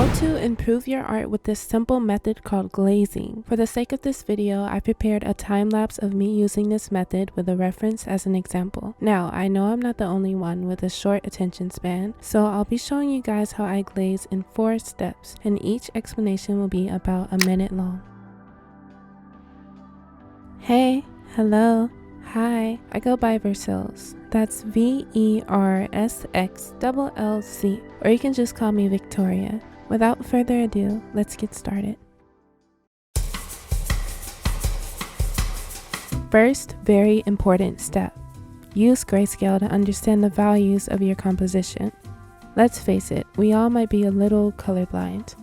How to improve your art with this simple method called glazing. For the sake of this video, I prepared a time lapse of me using this method with a reference as an example. Now, I know I'm not the only one with a short attention span, so I'll be showing you guys how I glaze in 4 steps, and each explanation will be about a minute long. Hey, hello, hi, I go by Versilz. That's VERSXLLC, or you can just call me Victoria. Without further ado, let's get started. First, very important step. Use grayscale to understand the values of your composition. Let's face it, we all might be a little colorblind.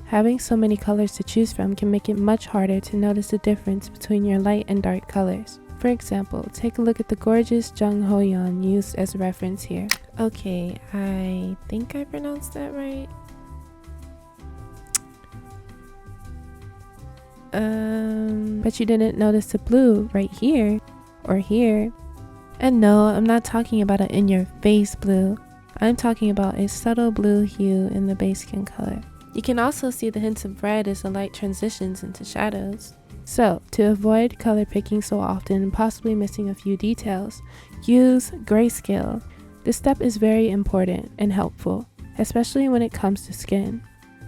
Having so many colors to choose from can make it much harder to notice the difference between your light and dark colors. For example, take a look at the gorgeous Jung Ho-yeon used as a reference here. Okay, I think I pronounced that right. But you didn't notice the blue right here or here. And no, I'm not talking about an in-your-face blue. I'm talking about a subtle blue hue in the base skin color. You can also see the hints of red as the light transitions into shadows. So, to avoid color picking so often and possibly missing a few details, use grayscale. This step is very important and helpful, especially when it comes to skin.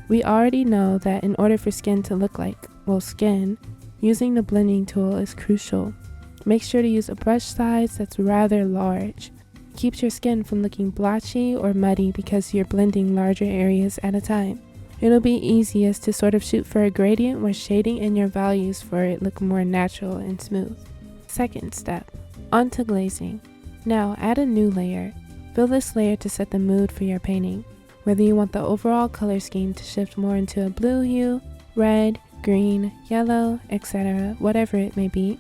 We already know that in order for skin to look like, well, skin, using the blending tool is crucial. Make sure to use a brush size that's rather large. Keeps your skin from looking blotchy or muddy because you're blending larger areas at a time. It'll be easiest to sort of shoot for a gradient where shading in your values for it look more natural and smooth. Second step, onto glazing. Now add a new layer. Fill this layer to set the mood for your painting. Whether you want the overall color scheme to shift more into a blue hue, red, green, yellow, etc., whatever it may be.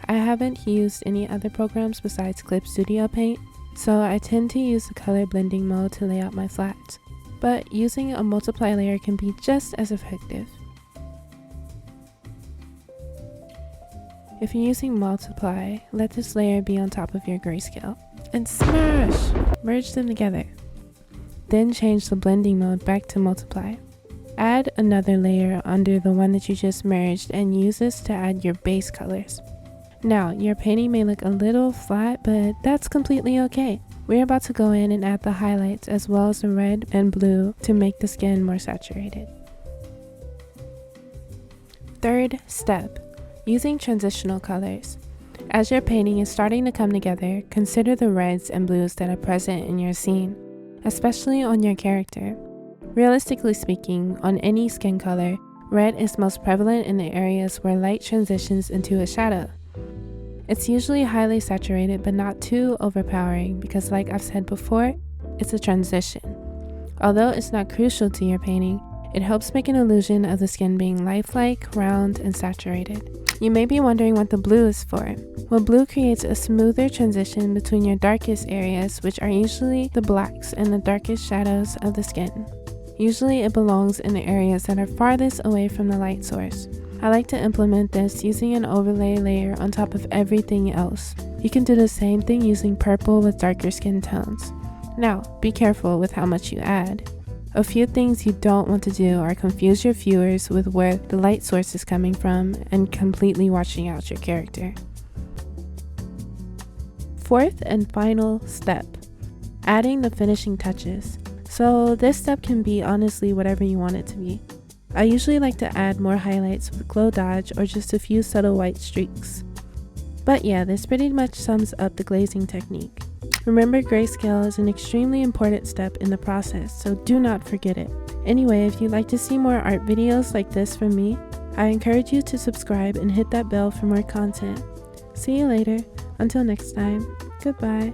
I haven't used any other programs besides Clip Studio Paint, so I tend to use the color blending mode to lay out my flats. But using a multiply layer can be just as effective. If you're using multiply, let this layer be on top of your grayscale. And smash! Merge them together. Then change the blending mode back to multiply. Add another layer under the one that you just merged and use this to add your base colors. Now, your painting may look a little flat, but that's completely okay. We're about to go in and add the highlights as well as the red and blue to make the skin more saturated. Third step, using transitional colors. As your painting is starting to come together, consider the reds and blues that are present in your scene, especially on your character. Realistically speaking, on any skin color, red is most prevalent in the areas where light transitions into a shadow. It's usually highly saturated but not too overpowering because, like I've said before, it's a transition. Although it's not crucial to your painting, it helps make an illusion of the skin being lifelike, round, and saturated. You may be wondering what the blue is for. Well, blue creates a smoother transition between your darkest areas, which are usually the blacks and the darkest shadows of the skin. Usually it belongs in the areas that are farthest away from the light source. I like to implement this using an overlay layer on top of everything else. You can do the same thing using purple with darker skin tones. Now, be careful with how much you add. A few things you don't want to do are confuse your viewers with where the light source is coming from and completely washing out your character. Fourth and final step, adding the finishing touches. So this step can be honestly whatever you want it to be. I usually like to add more highlights with glow dodge or just a few subtle white streaks. But yeah, this pretty much sums up the glazing technique. Remember, grayscale is an extremely important step in the process, so do not forget it. Anyway, if you'd like to see more art videos like this from me, I encourage you to subscribe and hit that bell for more content. See you later. Until next time, goodbye.